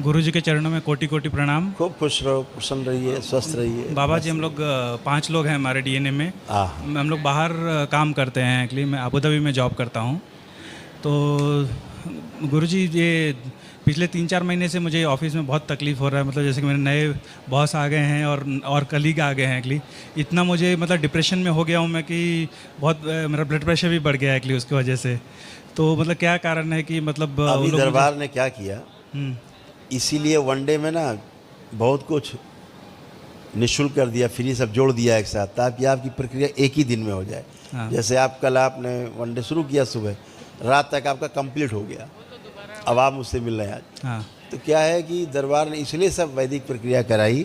गुरु जी के चरणों में कोटि कोटि प्रणाम। खूब खुश रहो, प्रसन्न रहिए, स्वस्थ रहिए। बाबा जी, हम लोग 5 लोग हैं हमारे डीएनए में। हाँ। हम लोग बाहर काम करते हैं। एक्चुअली मैं अबू धाबी में जॉब करता हूँ। तो गुरु जी, ये पिछले 3-4 महीने से मुझे ऑफिस में बहुत तकलीफ़ हो रहा है। मतलब जैसे कि मेरे नए बॉस आ गए हैं और कलीग आ गए हैं। एक्चुअली इतना मुझे मतलब डिप्रेशन में हो गया हूँ मैं कि बहुत मेरा ब्लड प्रेशर भी बढ़ गया है एक्चुअली उसकी वजह से। तो मतलब क्या कारण है कि मतलब अभी वो लोग दरबार ने क्या किया, इसीलिए वनडे में ना बहुत कुछ निःशुल्क कर दिया, फ्री सब जोड़ दिया एक साथ, ताकि आपकी प्रक्रिया एक ही दिन में हो जाए। हाँ। जैसे आप कल आपने वनडे शुरू किया, सुबह रात तक आपका कंप्लीट हो गया। अब आप मुझसे मिल रहे हैं आज। हाँ। तो क्या है कि दरबार ने इसलिए सब वैदिक प्रक्रिया कराई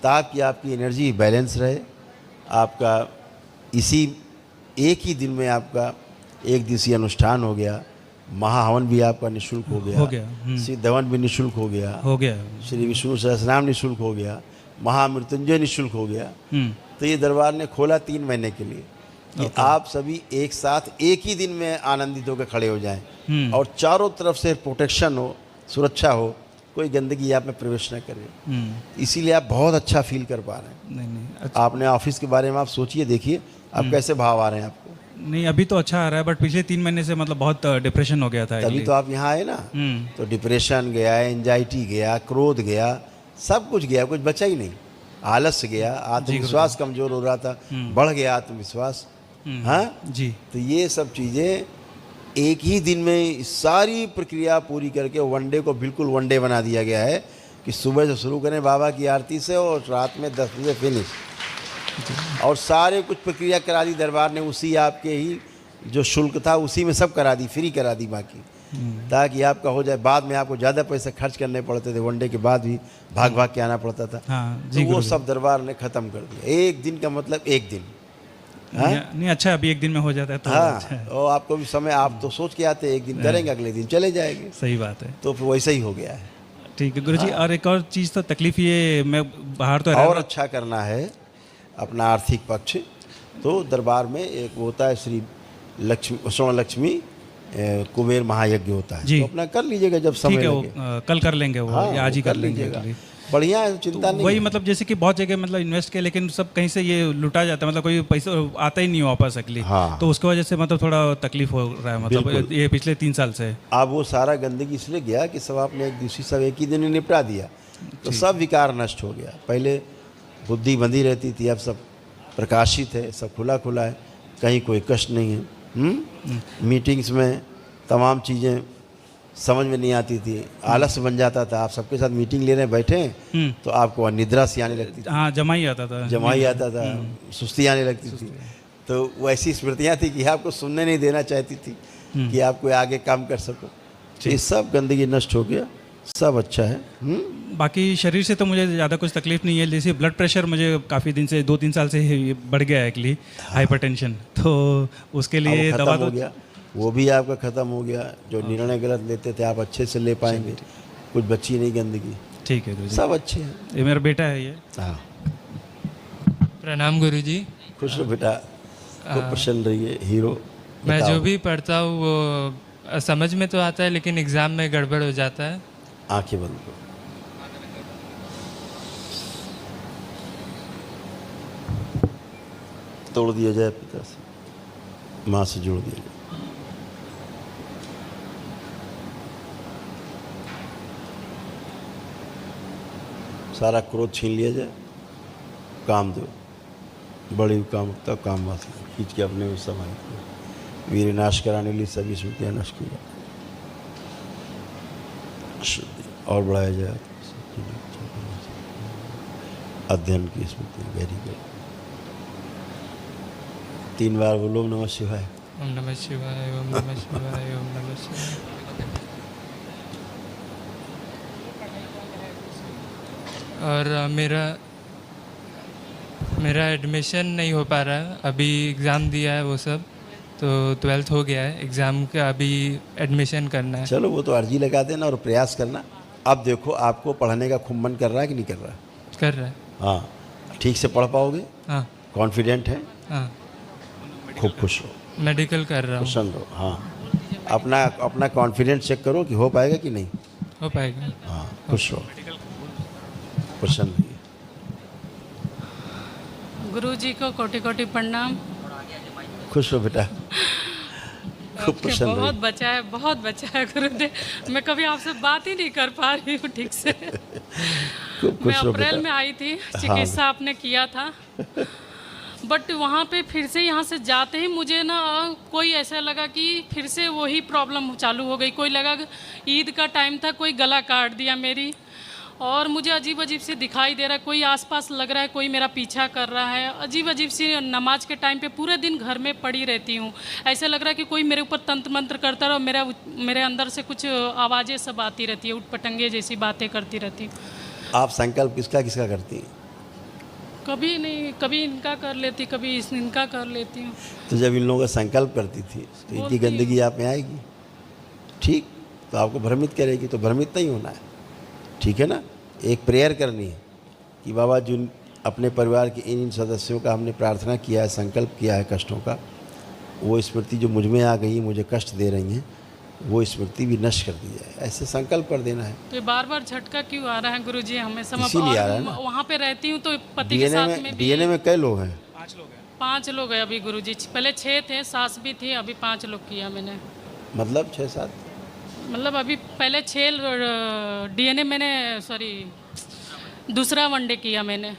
ताकि आपकी एनर्जी बैलेंस रहे। आपका इसी एक ही दिन में आपका एक दिवसीय अनुष्ठान हो गया। महाहवन भी आपका निःशुल्क हो गया। सिद्ध हवन भी निःशुल्क हो गया। श्री विष्णु सहस्रनाम निःशुल्क हो गया। महामृत्युंजय निःशुल्क हो गया। तो ये दरबार ने खोला 3 महीने के लिए कि आप सभी एक साथ एक ही दिन में आनंदित होकर खड़े हो जाएं और चारों तरफ से प्रोटेक्शन हो, सुरक्षा हो, कोई गंदगी आप में प्रवेश न करे। इसीलिए आप बहुत अच्छा फील कर पा रहे हैं। नहीं अच्छा। आपने ऑफिस के बारे में आप सोचिए, देखिए आप कैसे भाव आ रहे हैं आपको। नहीं, अभी तो अच्छा आ रहा है, बट पिछले 3 महीने से मतलब बहुत डिप्रेशन हो गया था। तभी तो आप यहाँ आए ना। तो डिप्रेशन गया, एंजाइटी गया, क्रोध गया, सब कुछ गया, कुछ बचा ही नहीं। आलस्य गया, आत्मविश्वास कमजोर हो रहा था, बढ़ गया आत्मविश्वास। हाँ जी। तो ये सब चीज़ें एक ही दिन में सारी प्रक्रिया पूरी करके वनडे को बिल्कुल वनडे बना दिया गया है कि सुबह से शुरू करें बाबा की आरती से और रात में 10 बजे फिनिश। और सारे कुछ प्रक्रिया करा दी दरबार ने, उसी आपके ही जो शुल्क था उसी में सब करा दी, फ्री करा दी बाकी, ताकि आपका हो जाए। बाद में आपको ज़्यादा पैसे खर्च करने पड़ते थे, वनडे के बाद भी भाग भाग के आना पड़ता था। हाँ, तो वो सब दरबार ने ख़त्म कर दिया। एक दिन का मतलब एक दिन। हाँ? नहीं अच्छा, अभी एक दिन में हो जाता है तो हाँ अच्छा है। और आपको भी समय, आप तो सोच के आते एक दिन करेंगे, अगले दिन चले जाएंगे। सही बात है। तो फिर वैसा ही हो गया है। ठीक है गुरुजी। और एक और चीज़ तो तकलीफ ये, मैं बाहर तो और अच्छा करना है अपना आर्थिक पक्ष, तो दरबार में एक होता है श्री लक्ष्मी स्वर्ण लक्ष्मी कुबेर महायज्ञ होता है। तो अपना कर लीजिएगा जब समय ठीक है, लगे। कल कर लेंगे वो। हाँ, या आज ही कर लेंगे। बढ़िया है, चिंता नहीं। वही मतलब जैसे कि बहुत जगह मतलब इन्वेस्ट किया, लेकिन सब कहीं से ये लुटा जाता है, मतलब कोई पैसा आता ही नहीं वापस अगली। हाँ। तो उसकी वजह से मतलब थोड़ा तकलीफ हो रहा है, मतलब ये पिछले 3 साल से। अब वो सारा गंदगी इसलिए गया कि सब आपने एक दूसरी सब एक ही दिन में निपटा दिया, तो सब विकार नष्ट हो गया। पहले बुद्धि बंधी रहती थी, अब सब प्रकाशित है, सब खुला खुला है, कहीं कोई कष्ट नहीं है। मीटिंग्स में तमाम चीज़ें समझ में नहीं आती थी, आलस बन जाता था। आप सबके साथ मीटिंग ले रहे हैं, बैठे हैं तो आपको निद्रा सी आने लगती थी। हाँ, जमा ही आता था, सुस्ती आने लगती थी। तो वैसी स्मृतियाँ थी कि आपको सुनने नहीं देना चाहती थी कि आप कोई आगे काम कर सको। ये सब गंदगी नष्ट हो गया, सब अच्छा है। बाकी शरीर से तो मुझे ज़्यादा कुछ तकलीफ नहीं है। जैसे ब्लड प्रेशर मुझे काफ़ी दिन से 2-3 साल से बढ़ गया है एक्चुअली, हाइपरटेंशन। तो उसके लिए दवा हो गया, वो भी आपका ख़त्म हो गया। जो निर्णय गलत लेते थे आप अच्छे से ले पाएंगे, कुछ बची नहीं गंदगी। ठीक है गुरुजी, सब अच्छे हैं। ये मेरा बेटा है ये। हाँ, प्रणाम गुरुजी। खुश रहो बेटा, खूब प्रसन्न रहिए, हीरो। मैं जो भी पढ़ता हूँ वो समझ में तो आता है, लेकिन एग्ज़ाम में गड़बड़ हो जाता है। आंखें बंद करो। तोड़ दिया जाए पिता से, माँ से जोड़ दिया जाए। सारा क्रोध छीन लिया जाए। काम दो, बड़ी काम तब काम वास खींच के अपने में समाहित, वीर नाश कराने के लिए सभी स्मृतियाँ नष्ट की जाए, और बढ़ाया जाए अध्ययन की स्मृति। Very good. 3 बार बोलो ओम नमः शिवाय। ओम नमः शिवाय, ओम नमः शिवाय, ओम नमः शिवाय। और मेरा एडमिशन नहीं हो पा रहा है। अभी एग्ज़ाम दिया है वो सब, तो 12th हो गया है, एग्ज़ाम का अभी एडमिशन करना है। चलो वो तो अर्जी लगा देना और प्रयास करना। अब देखो आपको पढ़ने का खूब मन कर रहा है कि नहीं कर रहा? कर रहा है। हाँ, ठीक से पढ़ पाओगे? हाँ। कॉन्फिडेंट है? हाँ। खूब खुश रहो, मेडिकल कर रहा हूँ। प्रसन्न रहो। हाँ, अपना कॉन्फिडेंस चेक करो कि हो पाएगा कि नहीं। हो पाएगा। हाँ, खुश रहो, प्रसन्न रहिए। गुरुजी को कोटि कोटि प्रणाम। खुश रहो बेटा, खूब आपने प्रसन्न बहुत रहिए। बचाया, बहुत बचाया गुरुदेव। मैं कभी आपसे बात ही नहीं कर पा रही हूँ ठीक से। खूब मैं खुश रहो अप्रैल बेटा। में आई थी, चिकित्सा आपने किया था, बट वहाँ पे फिर से यहाँ से जाते ही मुझे ना कोई ऐसा लगा कि फिर से वही प्रॉब्लम चालू हो गई। कोई लगा कि ईद का टाइम था, कोई गला काट दिया मेरी, और मुझे अजीब अजीब से दिखाई दे रहा है, कोई आसपास लग रहा है कोई मेरा पीछा कर रहा है। अजीब अजीब सी नमाज के टाइम पे पूरे दिन घर में पड़ी रहती हूँ। ऐसा लग रहा है कि कोई मेरे ऊपर तंत्र मंत्र करता रहा, और मेरे अंदर से कुछ आवाज़ें सब आती रहती है, उठपटंगे जैसी बातें करती रहती हूँ। आप संकल्प किसका किसका करती हैं? कभी नहीं, कभी इनका कर लेती, कभी इनका कर लेती हूँ। तो जब इन लोगों का संकल्प करती थी तो इनकी बोलती गंदगी आप में आएगी, ठीक? तो आपको भ्रमित करेगी, तो भ्रमित नहीं होना है, ठीक है ना? एक प्रेयर करनी है कि बाबा जिन अपने परिवार के इन सदस्यों का हमने प्रार्थना किया है, संकल्प किया है कष्टों का, वो स्मृति जो मुझ में आ गई, मुझे कष्ट दे रही हैं, वो स्मृति भी नष्ट कर दी जाए, ऐसे संकल्प कर देना है। तो ये बार बार झटका क्यों आ रहा है गुरुजी हमेशा? इसीलिए आ रहा है ना। वहाँ पे रहती हूँ तो पति के साथ में भी डीएनए में कई लोग हैं? 5 लोग हैं अभी गुरुजी। पहले 6 थे, सास भी थी, अभी 5 लोग किया मैंने। मतलब 6-7? मतलब अभी पहले 6 डीएनए मैंने, सॉरी, दूसरा वनडे किया मैंने।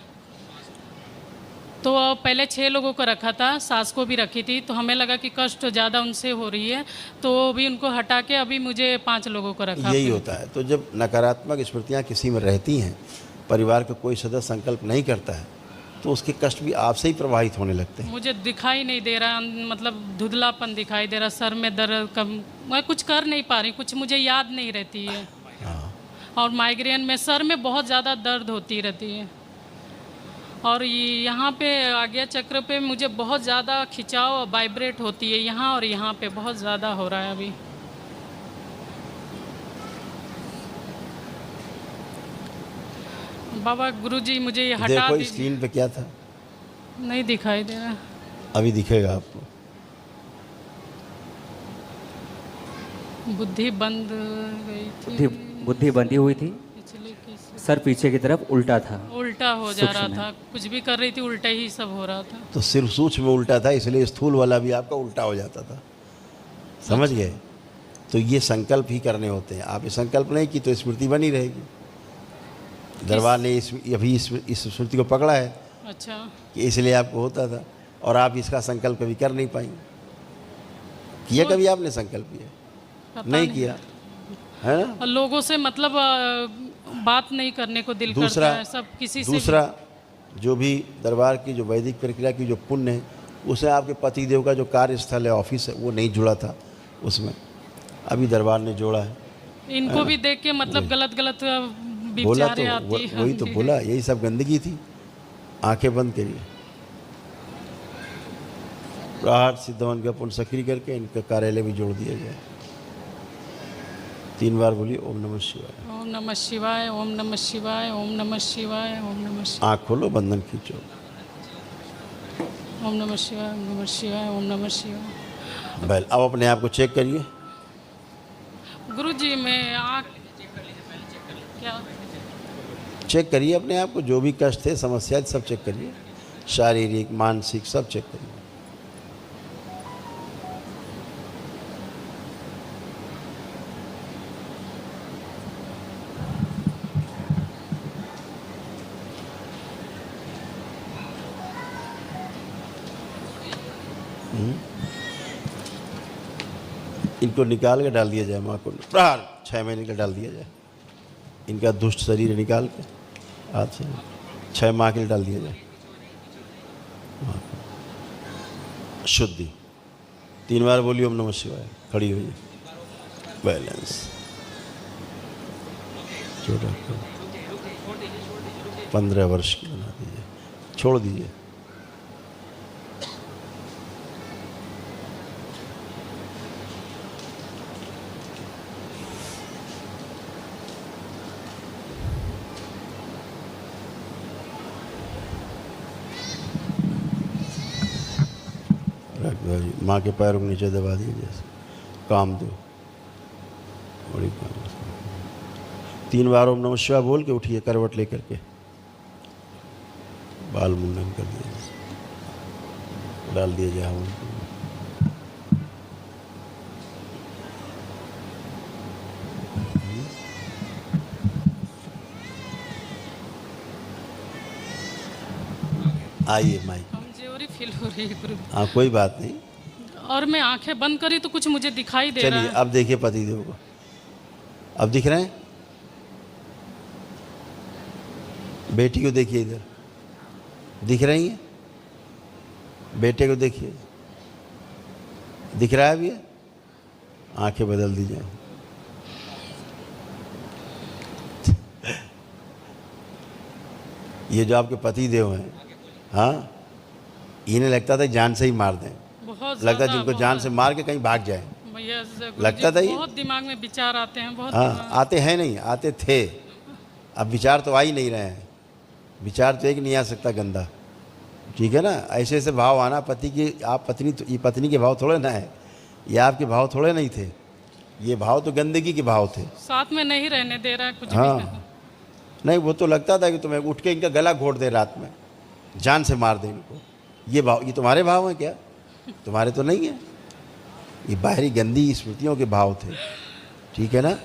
तो पहले 6 लोगों को रखा था, सास को भी रखी थी, तो हमें लगा कि कष्ट ज़्यादा उनसे हो रही है, तो अभी उनको हटा के अभी मुझे 5 लोगों को रखा। यही होता है। तो जब नकारात्मक स्मृतियाँ किसी में रहती हैं, परिवार का कोई सदस्य संकल्प नहीं करता है, तो उसके कष्ट भी आपसे ही प्रभावित होने लगते हैं। मुझे दिखाई नहीं दे रहा, मतलब धुंधलापन दिखाई दे रहा, सर में दर्द, कम, मैं कुछ कर नहीं पा रही, कुछ मुझे याद नहीं रहती है। हाँ, और माइग्रेन में सर में बहुत ज़्यादा दर्द होती रहती है, और यहाँ पे आज्ञा चक्र पे मुझे बहुत ज़्यादा खिंचाव, वाइब्रेट होती है यहाँ, और यहाँ पे बहुत ज़्यादा हो रहा है अभी। बाबा गुरुजी मुझे ये हटा देखो दीजिए। स्क्रीन पे क्या था, नहीं दिखाई दे रहा। अभी दिखेगा आपको। बुद्धि बंद गई थी, बुद्धि बंधी हुई थी, पिछले किस सर पीछे की तरफ उल्टा था। उल्टा हो जा रहा सूक्ष्म था, कुछ भी कर रही थी उल्टा ही सब हो रहा था। तो सिर्फ सूक्ष्म में उल्टा था, इसलिए स्थूल वाला भी आपका उल्टा हो जाता था, समझ गए? तो ये संकल्प ही करने होते हैं। आप ये संकल्प नहीं की तो स्मृति बनी रहेगी। दरबार ने इस स्मृति को पकड़ा है अच्छा, कि इसलिए आपको होता था, और आप इसका संकल्प कभी कर नहीं पाएंगे। किया कभी आपने संकल्प किया? पता नहीं किया है ना? और लोगों से मतलब बात नहीं करने को दिल दूसरा करता है, सब किसी से दूसरा जो भी दरबार की जो वैदिक प्रक्रिया की जो पुण्य है, उससे आपके पतिदेव का जो कार्यस्थल है, ऑफिस है, वो नहीं जुड़ा था उसमें, अभी दरबार ने जोड़ा है। इनको भी देख के मतलब गलत गलत बोला विचारें तो आती हैं। वही तो बोला, यही सब गंदगी थी। आंखें बंद करिए, प्रहार सिद्धवन का पुण्य सक्रिय करके इनका कार्यालय भी जोड़ दिया जाए। 3 बार बोलिए ओम नमः शिवाय। ओम नमः शिवाय, ओम नमः शिवाय, ओम नमः शिवाय, ओम नमः शिवाय, आँख खोलो, बंधन खींचो। ओम नमः शिवाय, ओम नमः शिवाय, ओम नमः शिवाय। बैल, अब अपने आप को चेक करिए। गुरुजी मैं आँख क्या चेक करिए अपने आप को, जो भी कष्ट है, समस्या है, सब चेक करिए, शारीरिक मानसिक सब चेक करिए। इनको निकाल के डाल दिया जाए, माँ को प्रहार 6 महीने का डाल दिया जाए। इनका दुष्ट शरीर निकाल के हाथ से 6 माह के लिए डाल दिया जाए। शुद्धि 3 बार बोलिए ओम नमः शिवाय। खड़ी होइए, बैलेंस, छोटा 15 वर्ष की बना दीजिए, छोड़ दीजिए। माँ के पैरों के नीचे दबा दिए, जैसे काम दो, बड़ी काम। 3 बार ओम नमः शिवाय बोल के उठिए, करवट लेकर के। बाल मुंडन कर दिया, डाल दिया जाए हवन। आइए माइक। कमजोरी फील हो रही है गुरु। हाँ कोई बात नहीं, और मैं आंखें बंद करी तो कुछ मुझे दिखाई दे रहा चलिए है। अब देखिए पतिदेव को, अब दिख रहे हैं? बेटी को देखिए, इधर दिख रही है? बेटे को देखिए, दिख रहा है अभी? आंखें बदल दीजिए। ये जो आपके पति देव हैं, हाँ, इन्हें लगता था जान से ही मार दें, बहुत लगता ज़्यादा, जिनको जान से मार के कहीं भाग जाए। भैया लगता था ये? बहुत दिमाग में विचार आते हैं, बहुत हाँ आते हैं, नहीं आते थे, अब विचार तो आ ही नहीं रहे हैं। विचार तो एक नहीं आ सकता गंदा, ठीक है ना। ऐसे ऐसे भाव आना, पति की आप पत्नी, तो ये पत्नी के भाव थोड़े ना है, ये आपके भाव थोड़े नहीं थे, ये भाव तो गंदगी के भाव थे। साथ में नहीं रहने दे रहा है कुछ भी। हाँ नहीं, वो तो लगता था कि तुम्हें उठ के इनका गला घोट दे रात में, जान से मार दे इनको। ये भाव, ये तुम्हारे भाव हैं क्या? तुम्हारे तो नहीं है, ये बाहरी गंदी स्मृतियों के भाव थे, ठीक है ना।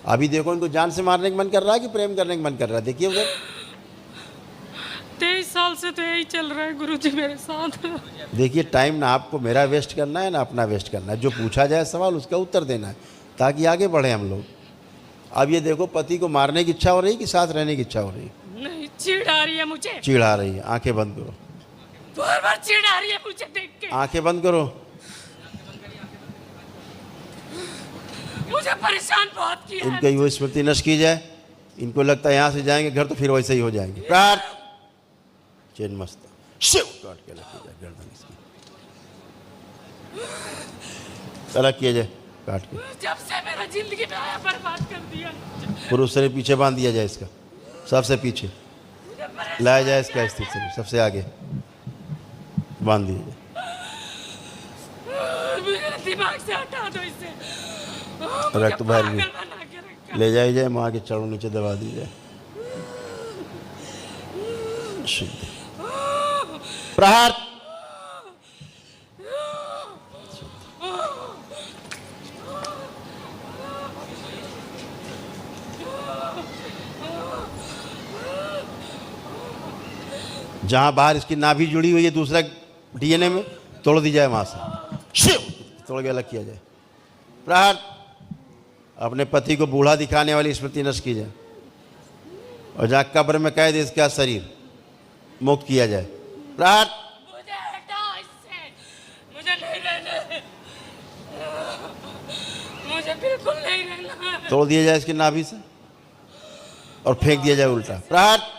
अभी देखो इनको जान से मारने का मन कर रहा है कि प्रेम करने का मन कर रहा है? देखिए उधर। 23 साल से तो यही चल रहा है गुरुजी मेरे साथ। देखिए टाइम ना आपको मेरा वेस्ट करना है ना अपना वेस्ट करना है, जो पूछा जाए सवाल उसका उत्तर देना है ताकि आगे बढ़े हम लोग। अब ये देखो, पति को मारने की इच्छा हो रही है कि साथ रहने की इच्छा हो रही है? नहीं, चिढ़ आ रही है मुझे, चिढ़ आ रही है। आंखें बंद करो, बार बार चिढ़ आ रही है मुझे देख के। आंखें बंद करो। मुझे परेशान बहुत किया है। इनका वो स्मृति नष्ट की जाए। इनको लगता है यहाँ से जाएंगे घर तो फिर वैसे ही हो जाएंगे। प्रार्थ चेन मस्त शिव काट के लग जाए गर्दन इसकी, अलग किया जाए काट के। जब से मेरा जिंदगी में आया बर्बाद कर दिया। पुरुष से पीछे बांध दिया जाए इसका, सबसे पीछे लाया जाए इसका, स्थिति से सबसे आगे बांध दिया जाए। मेरे दिमाग से हटा दो इसे। रक्त बाहर पागल बना के रखा। ले जाए जाए, माँ के चरणों नीचे दबा दी जाए। शुद्ध प्रहार। जहां बाहर इसकी नाभि जुड़ी हुई है दूसरा डीएनए में, तोड़ दी जाए वहां से, शिव तोड़ के अलग किया जाए। प्रहार। अपने पति को बूढ़ा दिखाने वाली स्मृति नष्ट की जाए, और जहाँ कब्र में कैद इसका शरीर मुक्त किया जाए। प्रहार। मुझे हटाओ इससे, मुझे नहीं रहना, मुझे बिल्कुल नहीं रहना। तोड़ दिया जाए इसकी नाभि से और फेंक दिया जाए उल्टा। प्रहार।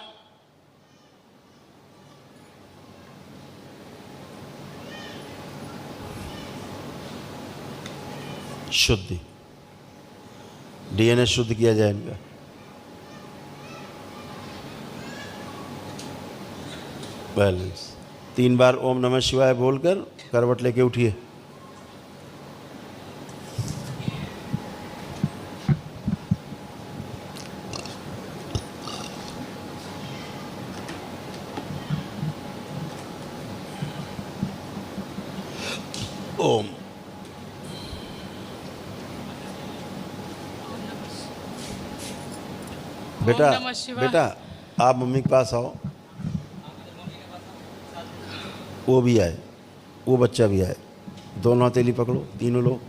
शुद्धि, डीएनए शुद्ध किया जाए इनका। बैलेंस। 3 बार ओम नमः शिवाय बोलकर करवट लेके उठिए। ओम। बेटा, ओम नमः शिवाय। बेटा आप मम्मी के पास आओ। वो भी आए, वो बच्चा भी आए। दोनों हथेली पकड़ो, तीनों लोग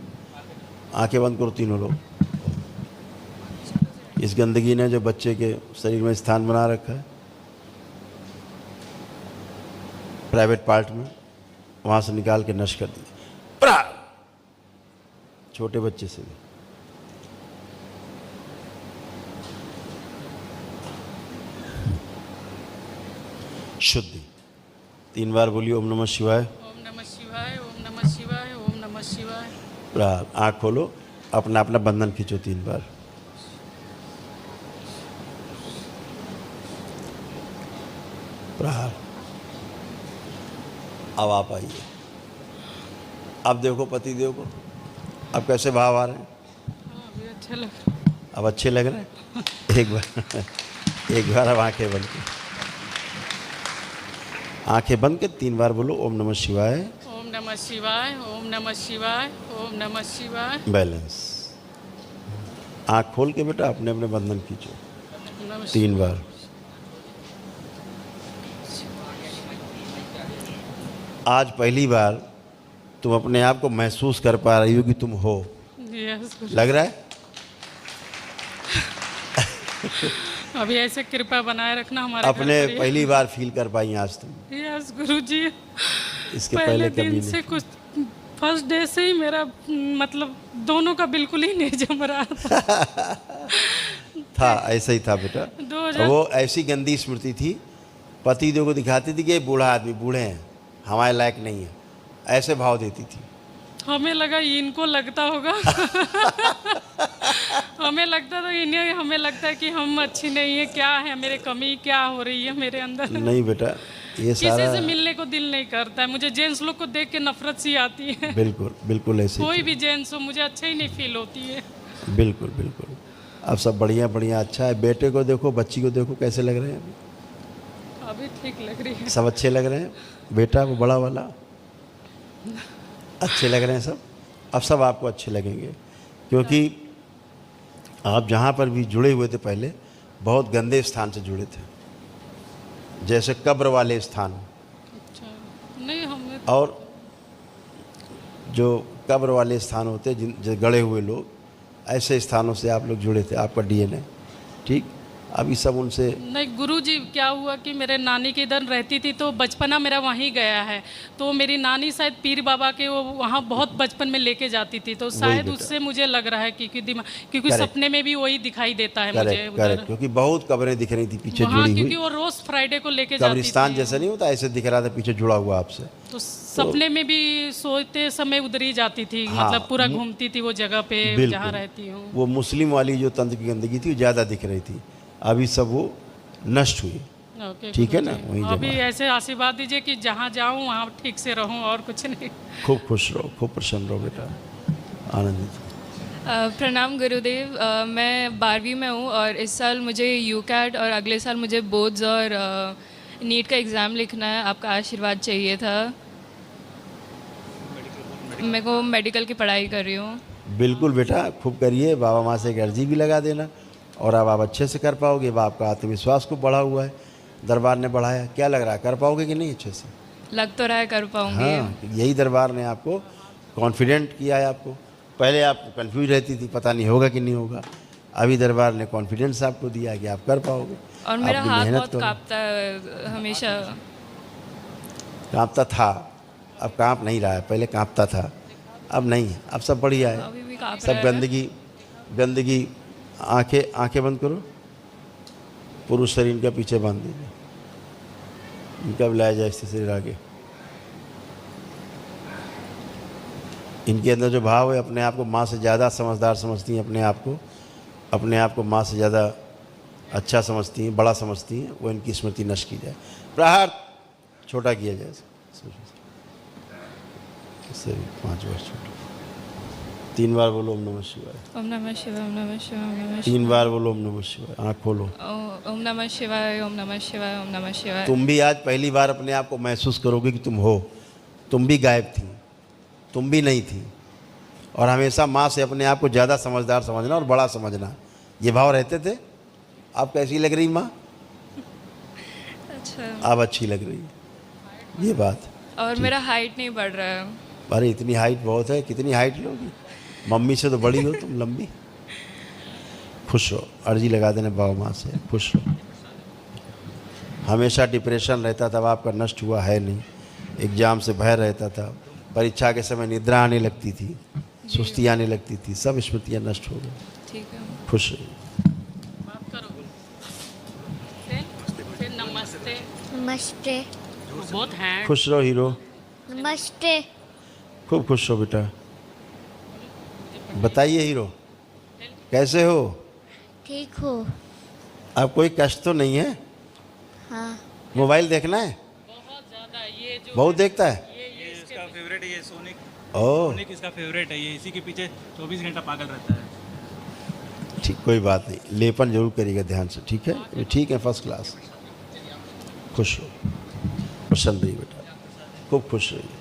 आंखें बंद करो, तीनों लोग। इस गंदगी ने जो बच्चे के शरीर में स्थान बना रखा है प्राइवेट पार्ट में, वहाँ से निकाल के नष्ट कर दिया। छोटे बच्चे से भी। शुद्धि। 3 बार बोलिए ओम नमः शिवाय। ओम नमः शिवाय, ओम नमः शिवाय, ओम नमः शिवाय। प्रहार। आँख खोलो, अपना अपना बंधन खींचो 3 बार। प्रहार। अब आप आइए। अब देखो पति देव को, अब कैसे भाव आ रहे हैं? हाँ, अभी अच्छा लग रहा है। अब अच्छे लग रहे हैं? एक बार अब आंखें बंद के 3 बार बोलो ओम नमः शिवाय। ओम नमः शिवाय, ओम नमः शिवाय, ओम नमः शिवाय। बैलेंस। आंख खोल के बेटा अपने अपने बंधन खींचो नमः 3 बार। आज पहली बार तुम अपने आप को महसूस कर पा रही हो कि तुम हो। यस गुरु। लग रहा है? अभी ऐसे कृपा बनाए रखना हमारे घर अपने पर। पहली बार फील कर पाई आज तुम। यस गुरु जी। इसके पहले कभी दिन नहीं। से कुछ फर्स्ट डे से ही मेरा मतलब दोनों का बिल्कुल ही नहीं जम रहा था ऐसा ही था बेटा। 2000 वो ऐसी गंदी स्मृति थी, पति देव को दिखाती थी कि ये बूढ़ा आदमी, बूढ़े हैं, हमारे लायक नहीं है, ऐसे भाव देती थी। हमें लगा इनको लगता होगा हमें लगता था इन्हें, हमें लगता है कि हम अच्छी नहीं है, क्या है मेरे कमी, क्या हो रही है मेरे अंदर। नहीं बेटा, ये किसी सारा से मिलने को दिल नहीं करता है, मुझे जेंट्स लोग को देख के नफरत सी आती है। बिल्कुल बिल्कुल ऐसे ही कोई थी। भी जेंट्स हो मुझे अच्छा ही नहीं फील होती है। बिल्कुल बिल्कुल। अब सब बढ़िया बढ़िया अच्छा है। बेटे को देखो, बच्ची को देखो, कैसे लग रहे हैं अभी? अभी ठीक लग रही है। सब अच्छे लग रहे हैं। बेटा वो बड़ा वाला अच्छे लग रहे हैं सब। अब सब आपको अच्छे लगेंगे, क्योंकि आप जहाँ पर भी जुड़े हुए थे पहले बहुत गंदे स्थान से जुड़े थे, जैसे कब्र वाले स्थान। अच्छा नहीं, हमें और जो कब्र वाले स्थान होते हैं, जो गड़े हुए लोग, ऐसे स्थानों से आप लोग जुड़े थे, आपका डीएनए। ठीक, अभी सब उनसे नहीं गुरुजी, क्या हुआ कि मेरे नानी के इधर रहती थी तो बचपना मेरा वहीं गया है। तो मेरी नानी शायद पीर बाबा के वो वहाँ बहुत बचपन में लेके जाती थी, तो शायद बेटा। उससे मुझे लग रहा है कि क्योंकि Correct. सपने में भी वही दिखाई देता है मुझे करेक्ट उधर करेक्ट, क्योंकि बहुत कब्रें दिख रही थी पीछे वहाँ, जुड़ी क्योंकि हुई। वो रोज फ्राइडे को लेके जाती कब्रिस्तान थी। जैसा नहीं होता, ऐसे दिख रहा था पीछे जुड़ा हुआ आपसे। तो सपने में भी सोते समय उधर ही जाती थी। हाँ, मतलब पूरा घूमती थी वो जगह पे बिल्कुल। जहाँ रहती हूँ। वो मुस्लिम वाली जो तंत्र की गंदगी थी वो ज़्यादा दिख रही थी, अभी सब वो नष्ट हुई। ओके ठीक है ना, गुरुजी। वही अभी जगह। ऐसे आशीर्वाद दीजिए कि जहाँ जाऊँ वहाँ ठीक से रहूँ और कुछ नहीं। खूब खुश रहो, खूब प्रसन्न रहो बेटा, आनंदित। प्रणाम गुरुदेव। मैं 12वीं में हूँ और इस साल मुझे यूकैट और अगले साल मुझे बोर्ड्स और नीट का एग्ज़ाम लिखना है। आपका आशीर्वाद चाहिए था। मैं को मेडिकल की पढ़ाई कर रही हूँ। बिल्कुल बेटा, खूब करिए। बाबा माँ से एक अर्जी भी लगा देना, और अब आप अच्छे से कर पाओगे। अब आपका आत्मविश्वास खूब बढ़ा हुआ है, दरबार ने बढ़ाया। क्या लग रहा है, कर पाओगे कि नहीं अच्छे से? लग तो रहा है कर पाऊँगी। हाँ, यही दरबार ने आपको कॉन्फिडेंट किया है। आपको पहले आप कंफ्यूज रहती थी, पता नहीं होगा कि नहीं होगा। अभी दरबार ने कॉन्फिडेंस आपको दिया कि आप कर पाओगे। और मेरा आपकी हाथ मेहनत बहुत करो। कांपता है हमेशा। कांपता था, अब कांप नहीं रहा है। पहले कांपता था, अब नहीं है। अब सब बढ़िया है। अभी भी कांप सब रहा है। गंदगी आंखें बंद करो। पुरुष शरीर का पीछे बांध दीजिए, इनका भी लाया जाए शरीर आगे। इनके अंदर जो भाव है, अपने आप को माँ से ज़्यादा समझदार समझती हैं, अपने आप को माँ से ज़्यादा अच्छा समझती हैं, बड़ा समझती हैं। वो इनकी स्मृति नष्ट की जाए, प्रहार छोटा किया जाए। इससे 5 वर्ष छोटा। 3 बार बोलो ओम नमः शिवाय। ओम नमः शिवाय, ओम नमः शिवाय, ओम नमः 3 बार बोलो ओम नमः शिवाय। आँख खोलो। शिवाय। ओम नमः शिवाय, ओम नमः शिवाय, ओम नमः शिवाय। तुम भी आज पहली बार अपने आप को महसूस करोगे कि तुम हो। तुम भी गायब थी, तुम भी नहीं थी। और हमेशा माँ से अपने आप को ज़्यादा समझदार समझना और बड़ा समझना, ये भाव रहते थे। आप कैसी लग रही माँ? अच्छा। आप अच्छी लग रही है, ये बात। और मेरा हाइट नहीं बढ़ रहा है। अरे इतनी हाइट बहुत है, कितनी हाइट लोगी? मम्मी से तो बड़ी हो तुम, लंबी। खुश रहो, अर्जी लगा देना बाबा माँ से, खुश रहो। हमेशा डिप्रेशन रहता था, अब आपका नष्ट हुआ है नहीं। एग्ज़ाम से भय रहता था, परीक्षा के समय निद्रा आने लगती थी, सुस्ती आने लगती थी, सब स्मृतियाँ नष्ट हो गई। ठीक है। खुश रहिए। बात करो। फिर नमस्ते। नमस्ते। बहुत हैंड। खुश रहो हीरो, नमस्ते। खूब खुश हो बेटा। बताइए हीरो, कैसे हो? ठीक हो? आप कोई कष्ट तो नहीं है? हाँ। मोबाइल देखना है? बहुत ज़्यादा ये जो बहुत देखता है? ये इसका फेवरेट है, ये सोनिक। ओह, सोनिक इसका फेवरेट है, ये इसी के पीछे 24 घंटा पागल रहता है। ठीक, कोई बात नहीं, लेपन जरूर करिएगा ध्यान से, ठीक है? ये ठीक है, फर्स्ट क्लास। खुश हो, पसंद नहीं बेटा, खूब खुश रहिए।